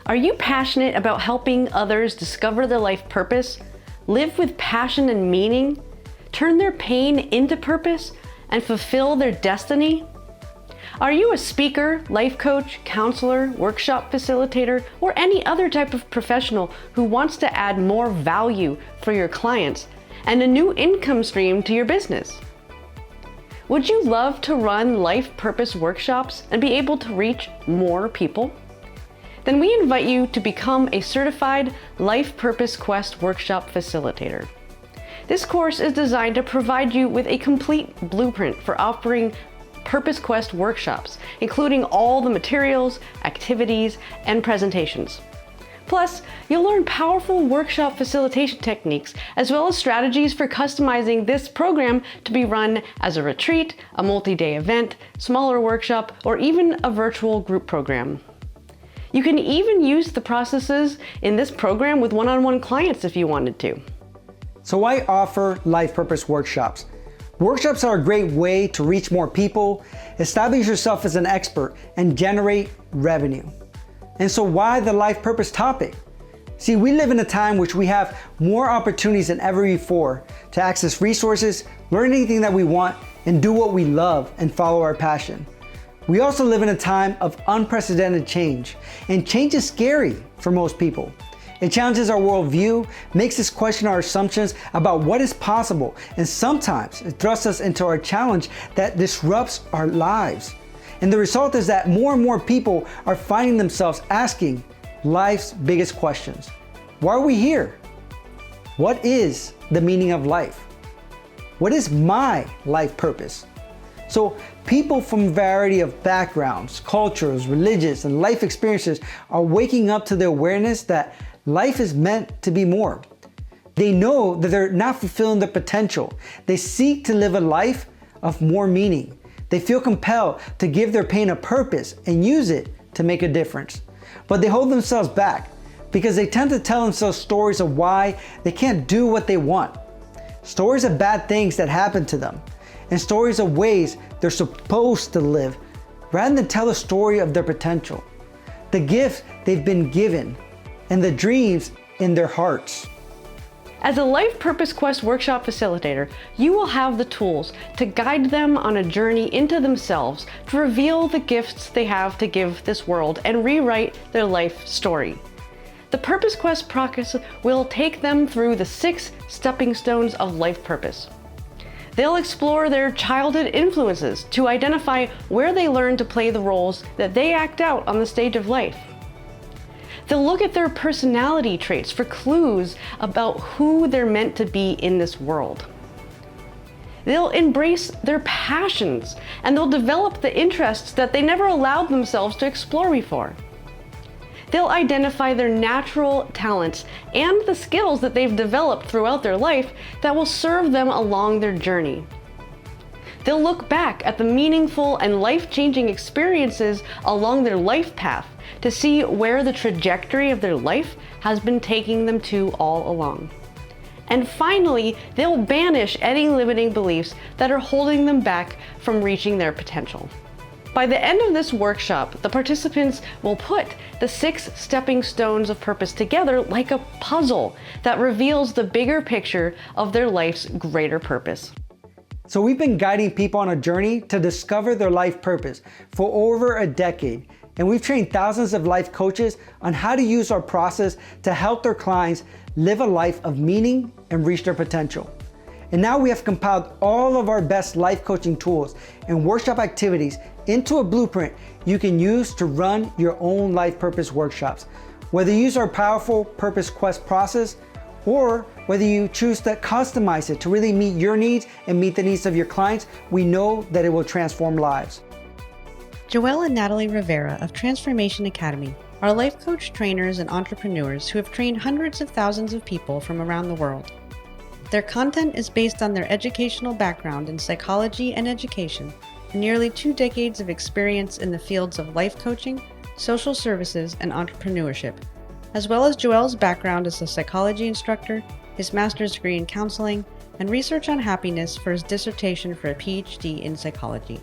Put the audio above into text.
Are you passionate about helping others discover their life purpose, live with passion and meaning, turn their pain into purpose, and fulfill their destiny? Are you a speaker, life coach, counselor, workshop facilitator, or any other type of professional who wants to add more value for your clients and a new income stream to your business? Would you love to run life purpose workshops and be able to reach more people? Then we invite you to become a certified Life Purpose Quest workshop facilitator. This course is designed to provide you with a complete blueprint for offering Purpose Quest workshops, including all the materials, activities, and presentations. Plus, you'll learn powerful workshop facilitation techniques, as well as strategies for customizing this program to be run as a retreat, a multi-day event, smaller workshop, or even a virtual group program. You can even use the processes in this program with one-on-one clients if you wanted to. So why offer Life Purpose workshops? Workshops are a great way to reach more people, establish yourself as an expert, and generate revenue. And so why the life purpose topic? See, we live in a time which we have more opportunities than ever before to access resources, learn anything that we want, and do what we love and follow our passion. We also live in a time of unprecedented change, and change is scary for most people. It challenges our worldview, makes us question our assumptions about what is possible, and sometimes it thrusts us into our challenge that disrupts our lives. And the result is that more and more people are finding themselves asking life's biggest questions. Why are we here? What is the meaning of life? What is my life purpose? So people from a variety of backgrounds, cultures, religions, and life experiences are waking up to the awareness that life is meant to be more. They know that they're not fulfilling their potential. They seek to live a life of more meaning. They feel compelled to give their pain a purpose and use it to make a difference. But they hold themselves back because they tend to tell themselves stories of why they can't do what they want. Stories of bad things that happen to them, and stories of ways they're supposed to live, rather than tell the story of their potential, the gift they've been given, and the dreams in their hearts. As a Life Purpose Quest workshop facilitator, you will have the tools to guide them on a journey into themselves to reveal the gifts they have to give this world and rewrite their life story. The Purpose Quest process will take them through the 6 stepping stones of life purpose. They'll explore their childhood influences to identify where they learn to play the roles that they act out on the stage of life. They'll look at their personality traits for clues about who they're meant to be in this world. They'll embrace their passions, and they'll develop the interests that they never allowed themselves to explore before. They'll identify their natural talents and the skills that they've developed throughout their life that will serve them along their journey. They'll look back at the meaningful and life-changing experiences along their life path to see where the trajectory of their life has been taking them to all along. And finally, they'll banish any limiting beliefs that are holding them back from reaching their potential. By the end of this workshop, the participants will put the 6 stepping stones of purpose together like a puzzle that reveals the bigger picture of their life's greater purpose. So we've been guiding people on a journey to discover their life purpose for over a decade, and we've trained thousands of life coaches on how to use our process to help their clients live a life of meaning and reach their potential. And now we have compiled all of our best life coaching tools and workshop activities into a blueprint you can use to run your own life purpose workshops. Whether you use our powerful Purpose Quest process, or whether you choose to customize it to really meet your needs and meet the needs of your clients, we know that it will transform lives. Joelle and Natalie Rivera of Transformation Academy are life coach trainers and entrepreneurs who have trained hundreds of thousands of people from around the world. Their content is based on their educational background in psychology and education and nearly 2 decades of experience in the fields of life coaching, social services, and entrepreneurship, as well as Joelle's background as a psychology instructor, his master's degree in counseling, and research on happiness for his dissertation for a PhD in psychology.